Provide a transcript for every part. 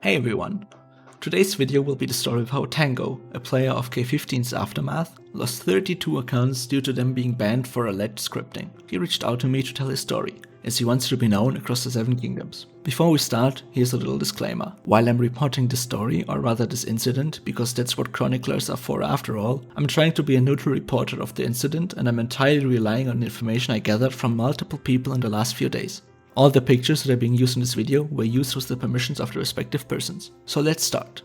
Hey everyone! Today's video will be the story of how Tango, a player of K15's Aftermath, lost 32 accounts due to them being banned for alleged scripting. He reached out to me to tell his story, as he wants to be known across the 7 kingdoms. Before we start, here's a little disclaimer. While I'm reporting this story, or rather this incident, because that's what chroniclers are for after all, I'm trying to be a neutral reporter of the incident and I'm entirely relying on the information I gathered from multiple people in the last few days. All the pictures that are being used in this video were used with the permissions of the respective persons. So let's start.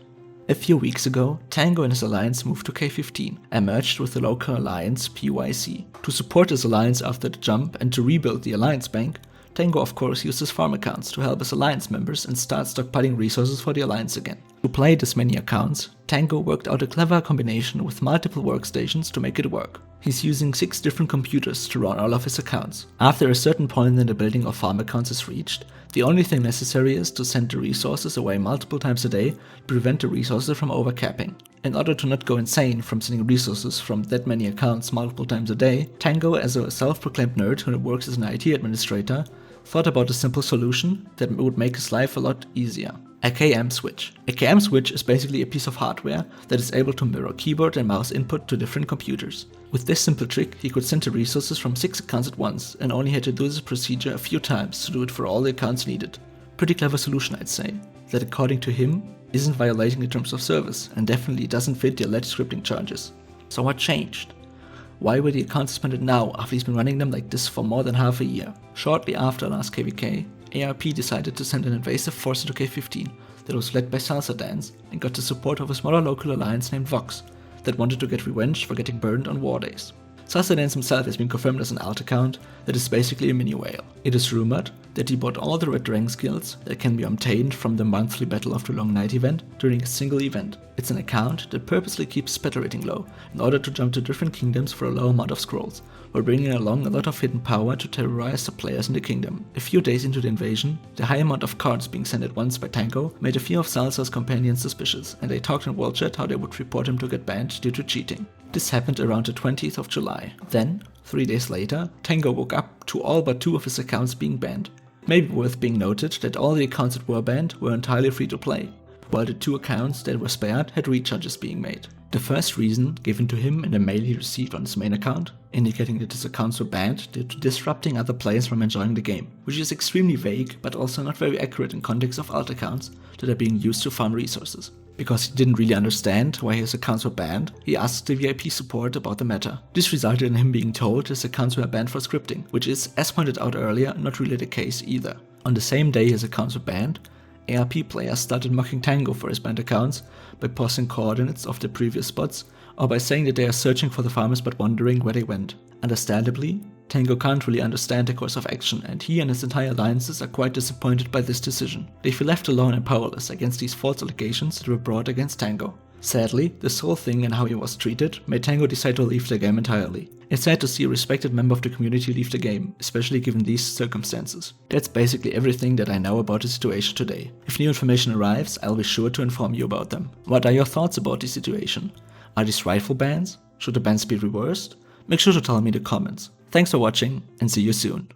A few weeks ago, Tango and his alliance moved to K15 and merged with the local alliance PYC. To support his alliance after the jump and to rebuild the alliance bank, Tango of course used his farm accounts to help his alliance members and start stockpiling resources for the alliance again. To play this many accounts, Tango worked out a clever combination with multiple workstations to make it work. He's using 6 different computers to run all of his accounts. After a certain point in the building of farm accounts is reached, the only thing necessary is to send the resources away multiple times a day to prevent the resources from overcapping. In order to not go insane from sending resources from that many accounts multiple times a day, Tango, as a self-proclaimed nerd who works as an IT administrator, thought about a simple solution that would make his life a lot easier. A KM switch. A KM switch is basically a piece of hardware that is able to mirror keyboard and mouse input to different computers. With this simple trick, he could send the resources from 6 accounts at once and only had to do this procedure a few times to do it for all the accounts needed. Pretty clever solution, I'd say, that according to him isn't violating the terms of service and definitely doesn't fit the alleged scripting charges. So what changed? Why were the accounts suspended now after he's been running them like this for more than half a year? Shortly after last KVK, ARP decided to send an invasive force into K15 that was led by Salsa Dance and got the support of a smaller local alliance named Vox that wanted to get revenge for getting burned on war days. Salsa Dance himself has been confirmed as an alt account that is basically a mini whale. It is rumored that he bought all the red rank skills that can be obtained from the monthly Battle of the Long Night event during a single event. It's an account that purposely keeps battle rating low in order to jump to different kingdoms for a low amount of scrolls, while bringing along a lot of hidden power to terrorize the players in the kingdom. A few days into the invasion, the high amount of cards being sent at once by Tango made a few of Salsa's companions suspicious, and they talked in World Chat how they would report him to get banned due to cheating. This happened around the 20th of July. Then, 3 days later, Tango woke up to all but 2 of his accounts being banned. Maybe worth being noted that all the accounts that were banned were entirely free to play, while the 2 accounts that were spared had recharges being made. The first reason given to him in a mail he received on his main account, indicating that his accounts were banned due to disrupting other players from enjoying the game, which is extremely vague but also not very accurate in context of alt accounts that are being used to farm resources. Because he didn't really understand why his accounts were banned, he asked the VIP support about the matter. This resulted in him being told his accounts were banned for scripting, which is, as pointed out earlier, not really the case either. On the same day his accounts were banned, ARP players started mocking Tango for his banned accounts by posting coordinates of the previous spots or by saying that they are searching for the farmers but wondering where they went. Understandably, Tango can't really understand the course of action and he and his entire alliances are quite disappointed by this decision. They feel left alone and powerless against these false allegations that were brought against Tango. Sadly, this whole thing and how he was treated made Tango decide to leave the game entirely. It's sad to see a respected member of the community leave the game, especially given these circumstances. That's basically everything that I know about the situation today. If new information arrives, I'll be sure to inform you about them. What are your thoughts about the situation? Are these rightful bans? Should the bans be reversed? Make sure to tell me in the comments. Thanks for watching and see you soon.